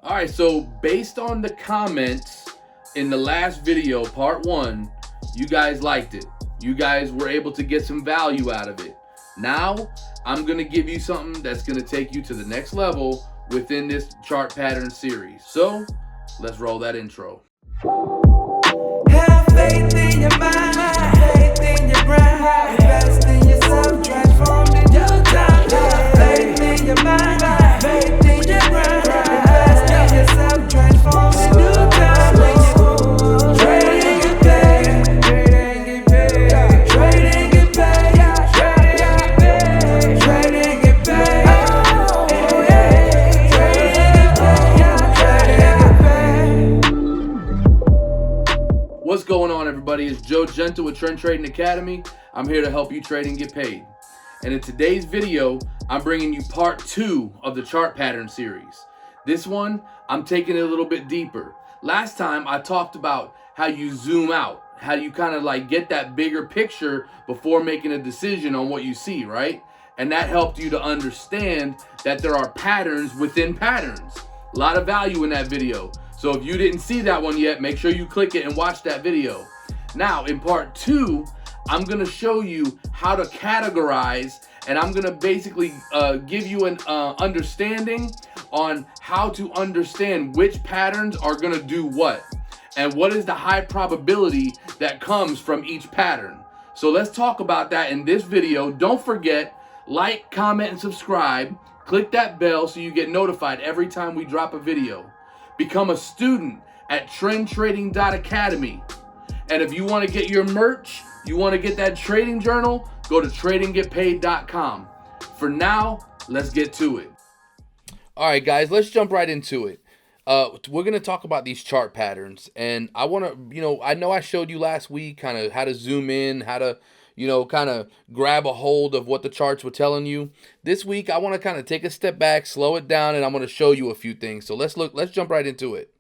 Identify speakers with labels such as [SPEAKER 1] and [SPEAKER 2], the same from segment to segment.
[SPEAKER 1] All right, so based on the comments in the last video, part 1, you guys liked it. You guys were able to get some value out of it. Now, I'm going to give you something that's going to take you to the next level within this chart pattern series. So, let's roll that intro.
[SPEAKER 2] Have faith in your mind, have faith in your grind, invest in yourself, transform in your time. Have faith in your mind, have faith in your grind, invest in yourself, transform in your time. Trade and get paid, trade and get paid, trade and get paid, trade and get paid, trade and get paid, trade and get paid.
[SPEAKER 1] What's going on, everybody? It's Joe Giunta with Trend Trading Academy. I'm here to help you trade and get paid. And in today's video, I'm bringing you part 2 of the chart pattern series. This one, I'm taking it a little bit deeper. Last time, I talked about how you zoom out, how you kind of like get that bigger picture before making a decision on what you see, right? And that helped you to understand that there are patterns within patterns. A lot of value in that video. So if you didn't see that one yet, make sure you click it and watch that video. Now, in part 2, I'm going to show you how to categorize, and I'm going to basically give you an understanding on how to understand which patterns are going to do what, and what is the high probability that comes from each pattern. So let's talk about that in this video. Don't forget, like, comment, and subscribe. Click that bell so you get notified every time we drop a video. Become a student at trendtrading.academy. And if you want to get your merch, you want to get that trading journal, go to tradinggetpaid.com. For now, let's get to it. All right, guys, let's jump right into it. We're going to talk about these chart patterns. And I want to, I know I showed you last week kind of how to zoom in, how to, kind of grab a hold of what the charts were telling you. This week, I want to kind of take a step back, slow it down, and I'm going to show you a few things. So let's jump right into it.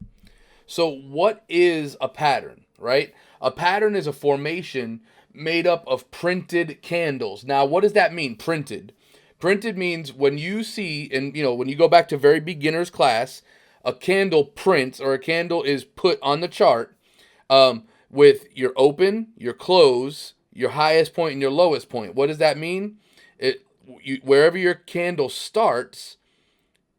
[SPEAKER 1] So what is a pattern, right? A pattern is a formation made up of printed candles. Now, what does that mean, printed? Printed means when you see, and when you go back to very beginner's class, a candle prints, or a candle is put on the chart with your open, your close, your highest point, and your lowest point. What does that mean? Wherever your candle starts,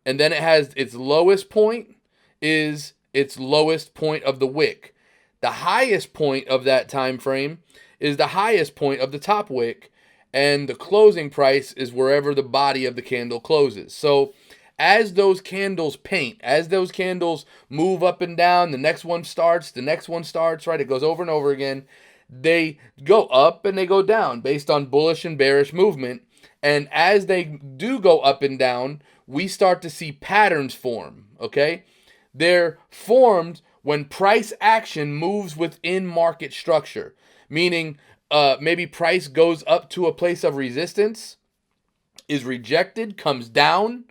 [SPEAKER 1] and then it has its lowest point is its lowest point of the wick. The highest point of that time frame is the highest point of the top wick, and the closing price is wherever the body of the candle closes. So as those candles paint, as those candles move up and down, the next one starts, right? It goes over and over again. They go up and they go down based on bullish and bearish movement. And as they do go up and down, we start to see patterns form, okay? They're formed when price action moves within market structure, meaning maybe price goes up to a place of resistance, is rejected, comes down,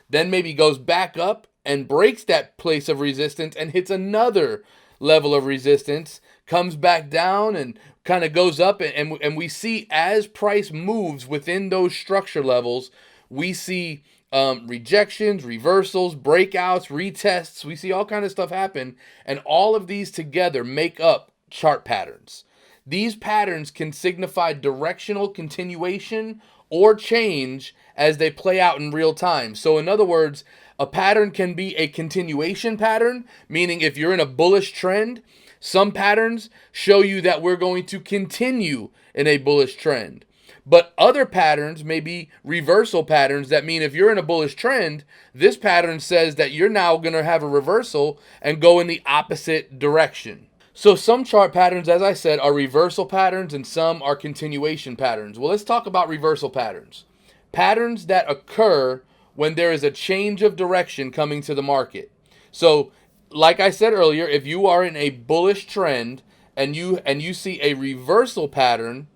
[SPEAKER 1] then maybe goes back up and breaks that place of resistance and hits another level of resistance, comes back down and kind of goes up, and we see as price moves within those structure levels, we see rejections, reversals, breakouts, retests. We see all kind of stuff happen, and all of these together make up chart patterns. These patterns can signify directional continuation or change as they play out in real time. So in other words, a pattern can be a continuation pattern, meaning if you're in a bullish trend, some patterns show you that we're going to continue in a bullish trend. But other patterns may be reversal patterns that mean if you're in a bullish trend, this pattern says that you're now going to have a reversal and go in the opposite direction. So some chart patterns, as I said, are reversal patterns and some are continuation patterns. Well, let's talk about reversal patterns. Patterns that occur when there is a change of direction coming to the market. So, like I said earlier, if you are in a bullish trend and you see a reversal pattern,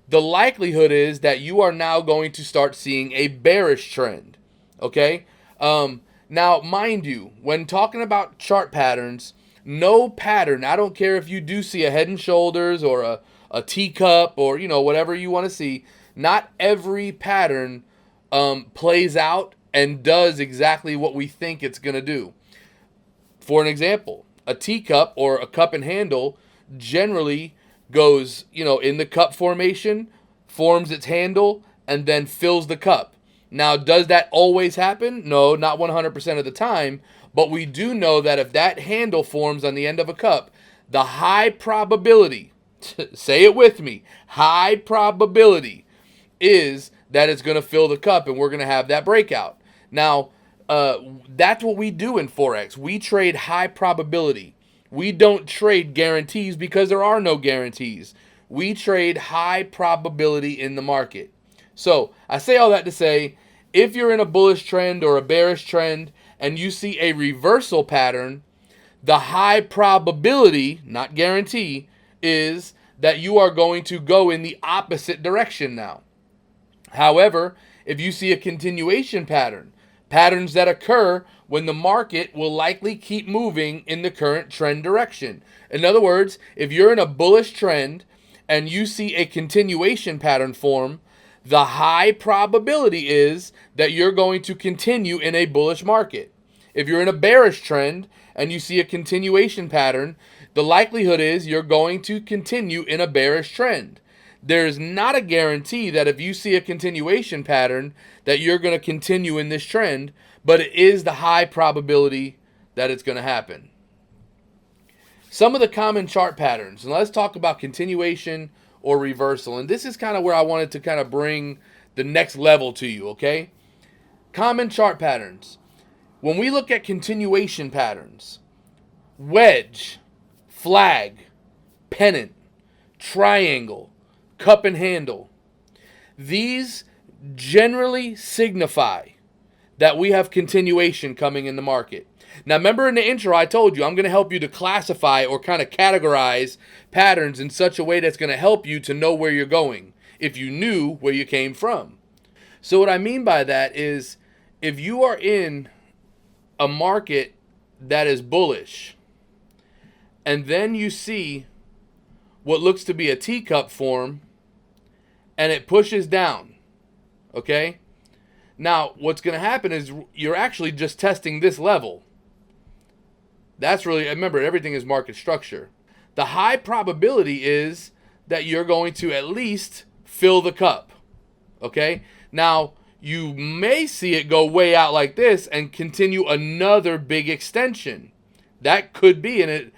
[SPEAKER 1] the likelihood is that you are now going to start seeing a bearish trend, okay? Now, mind you, when talking about chart patterns, no pattern, I don't care if you do see a head and shoulders or a teacup or, whatever you want to see, not every pattern plays out and does exactly what we think it's going to do. For an example, a teacup or a cup and handle generally goes, in the cup formation, forms its handle, and then fills the cup. Now, does that always happen? No, not 100% of the time, but we do know that if that handle forms on the end of a cup, the high probability, say it with me, high probability is that it's going to fill the cup and we're going to have that breakout. Now, that's what we do in Forex. We trade high probability. We don't trade guarantees because there are no guarantees. We trade high probability in the market. So I say all that to say, if you're in a bullish trend or a bearish trend and you see a reversal pattern, the high probability, not guarantee, is that you are going to go in the opposite direction now. However, if you see a continuation pattern, patterns that occur when the market will likely keep moving in the current trend direction. In other words, if you're in a bullish trend and you see a continuation pattern form, the high probability is that you're going to continue in a bullish market. If you're in a bearish trend and you see a continuation pattern, the likelihood is you're going to continue in a bearish trend. There's not a guarantee that if you see a continuation pattern that you're going to continue in this trend, but it is the high probability that it's going to happen. Some of the common chart patterns, and let's talk about continuation or reversal. And this is kind of where I wanted to kind of bring the next level to you, okay? Common chart patterns. When we look at continuation patterns, wedge, flag, pennant, triangle, cup and handle, these generally signify that we have continuation coming in the market. Now, remember in the intro, I told you I'm going to help you to classify or kind of categorize patterns in such a way that's going to help you to know where you're going if you knew where you came from. So what I mean by that is if you are in a market that is bullish and then you see what looks to be a teacup form and it pushes down, okay? Now, what's going to happen is you're actually just testing this level. That's really, remember, everything is market structure. The high probability is that you're going to at least fill the cup, okay? Now, you may see it go way out like this and continue another big extension. That could be, and it,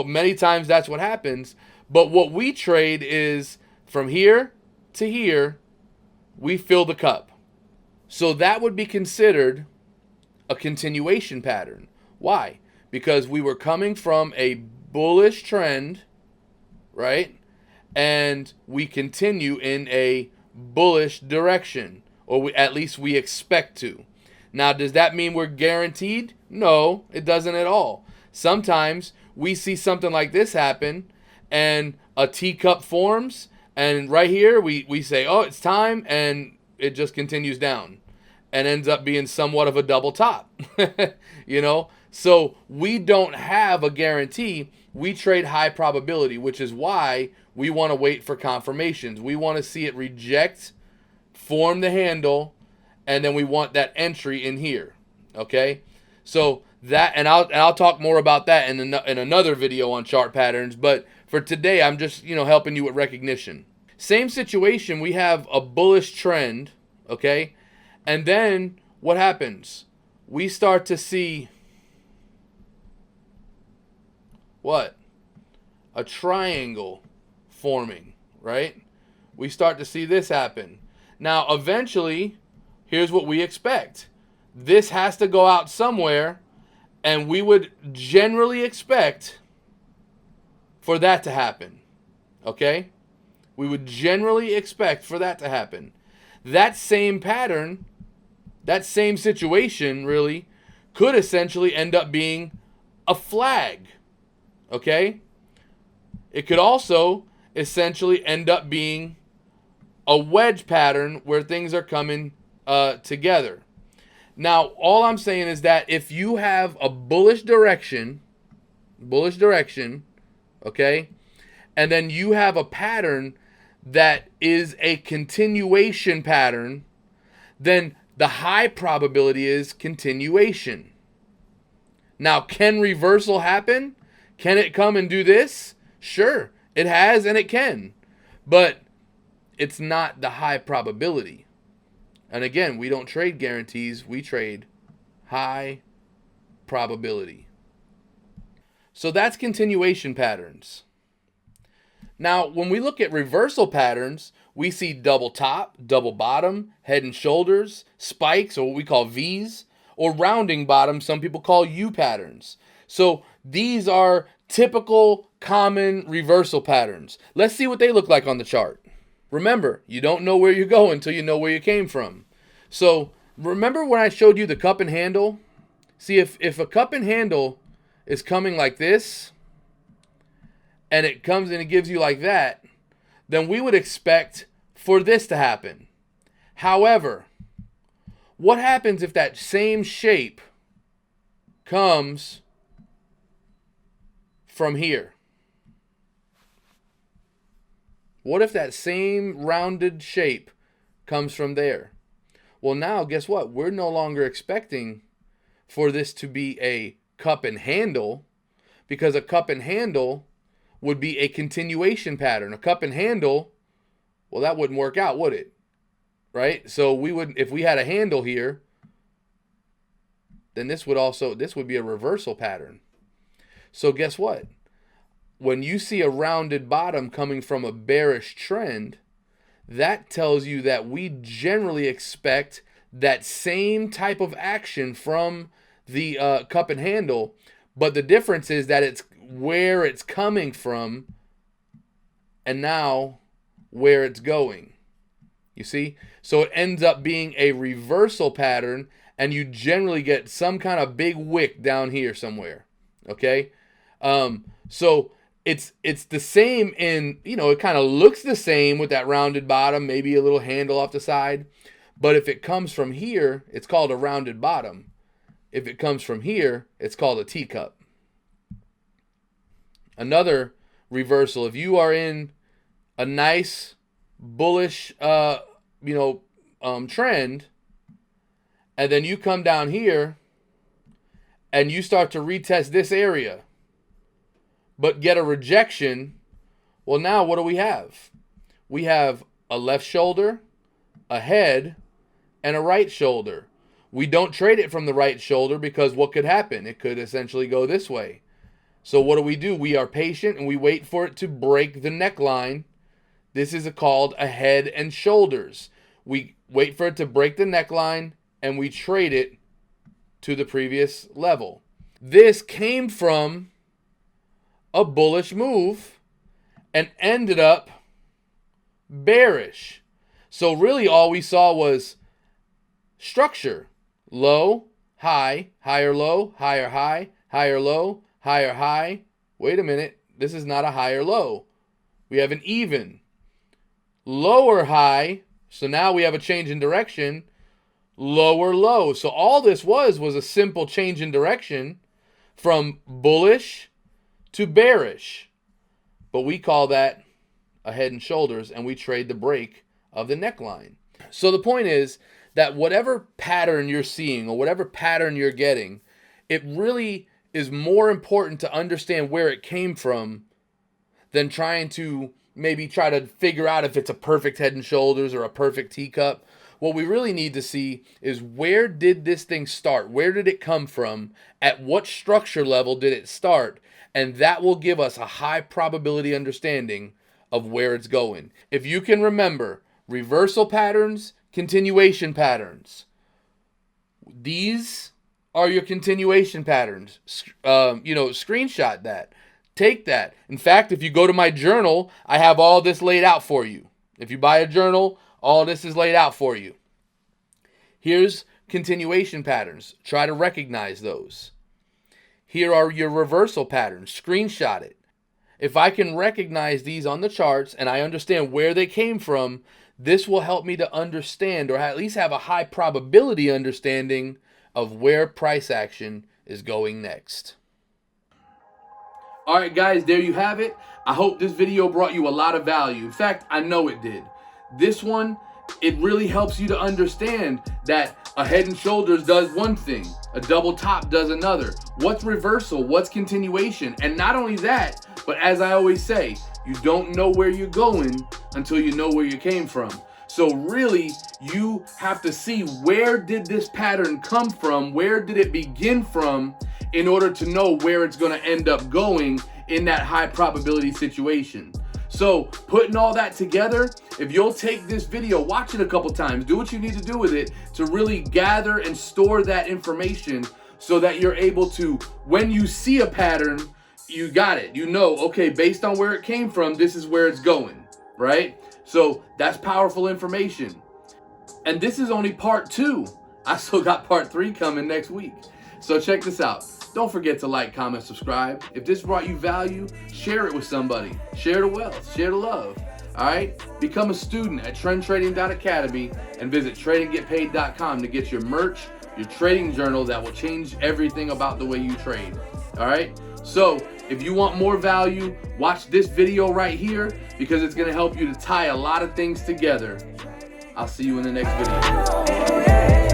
[SPEAKER 1] many times that's what happens. But what we trade is from here to here, we fill the cup. So that would be considered a continuation pattern. Why? Because we were coming from a bullish trend, right? And we continue in a bullish direction, or at least we expect to. Now, does that mean we're guaranteed? No, it doesn't at all. Sometimes we see something like this happen and a teacup forms, and right here we say, oh, it's time, and it just continues down and ends up being somewhat of a double top. So we don't have a guarantee. We trade high probability, which is why we want to wait for confirmations. We want to see it reject, form the handle, and then we want that entry in here. Okay? So that, and I'll talk more about that in another video on chart patterns, but for today I'm just, helping you with recognition. Same situation, we have a bullish trend, okay? And then what happens? We start to see what? A triangle forming, right? We start to see this happen. Now, eventually, here's what we expect. This has to go out somewhere, and we would generally expect for that to happen, okay? We would generally expect for that to happen. That same pattern, that same situation, really, could essentially end up being a flag, okay? It could also essentially end up being a wedge pattern where things are coming together. Now, all I'm saying is that if you have a bullish direction, okay, and then you have a pattern that is a continuation pattern, then the high probability is continuation. Now, can reversal happen? Can it come and do this? Sure, it has and it can. But it's not the high probability. And again, we don't trade guarantees, we trade high probability. So that's continuation patterns. Now, when we look at reversal patterns, we see double top, double bottom, head and shoulders, spikes, or what we call V's, or rounding bottom, some people call U patterns. So these are typical common reversal patterns. Let's see what they look like on the chart. Remember, you don't know where you're going until you know where you came from. So remember when I showed you the cup and handle? See, if a cup and handle is coming like this, and it comes and it gives you like that, then we would expect for this to happen. However, what happens if that same shape comes from here? What if that same rounded shape comes from there? Well, now guess what? We're no longer expecting for this to be a cup and handle, because a cup and handle would be a continuation pattern. A cup and handle, well, that wouldn't work out, would it? Right? So we would, if we had a handle here, then this would be a reversal pattern. So guess what? When you see a rounded bottom coming from a bearish trend, that tells you that we generally expect that same type of action from the cup and handle, but the difference is that it's where it's coming from and now where it's going. You see? So it ends up being a reversal pattern, and you generally get some kind of big wick down here somewhere. Okay? So it's the same in, it kind of looks the same with that rounded bottom, maybe a little handle off the side. But if it comes from here, it's called a rounded bottom. If it comes from here, it's called a teacup. Another reversal, if you are in a nice bullish trend, and then you come down here and you start to retest this area but get a rejection, well, now what do we have? We have a left shoulder, a head, and a right shoulder. We don't trade it from the right shoulder because what could happen? It could essentially go this way. So what do? We are patient and we wait for it to break the neckline. This is called a head and shoulders. We wait for it to break the neckline and we trade it to the previous level. This came from a bullish move and ended up bearish. So really all we saw was structure. Low, high, higher low, higher high, higher low, higher high. Wait a minute, this is not a higher low. We have an even. Lower high, so now we have a change in direction. Lower low. So all this was a simple change in direction from bullish to bearish. But we call that a head and shoulders, and we trade the break of the neckline. So the point is that whatever pattern you're seeing or whatever pattern you're getting, it really is more important to understand where it came from than trying to maybe try to figure out if it's a perfect head and shoulders or a perfect teacup. What we really need to see is, where did this thing start? Where did it come from? At what structure level did it start? And that will give us a high probability understanding of where it's going. If you can remember reversal patterns, continuation patterns, these are your continuation patterns. Screenshot that. Take that. In fact, if you go to my journal, I have all this laid out for you. If you buy a journal, all this is laid out for you. Here's continuation patterns. Try to recognize those. Here are your reversal patterns. Screenshot it. If I can recognize these on the charts and I understand where they came from, this will help me to understand, or at least have a high probability understanding of where price action is going next. All right, guys, there you have it. I hope this video brought you a lot of value. In fact, I know it did. This one it really helps you to understand that a head and shoulders does one thing, a double top does another. What's reversal? What's continuation? And not only that, but as I always say, you don't know where you're going until you know where you came from. So really, you have to see, where did this pattern come from? Where did it begin from, in order to know where it's going to end up going in that high probability situation. So putting all that together, if you'll take this video, watch it a couple times, do what you need to do with it to really gather and store that information, so that you're able to, when you see a pattern, you got it. You know, okay, based on where it came from, this is where it's going, right? So that's powerful information. And this is only part 2. I still got part 3 coming next week. So check this out. Don't forget to like, comment, subscribe. If this brought you value, share it with somebody. Share the wealth, share the love. All right? Become a student at trendtrading.academy and visit tradeandgetpaid.com to get your merch, your trading journal that will change everything about the way you trade. All right? So if you want more value, watch this video right here, because it's going to help you to tie a lot of things together. I'll see you in the next video.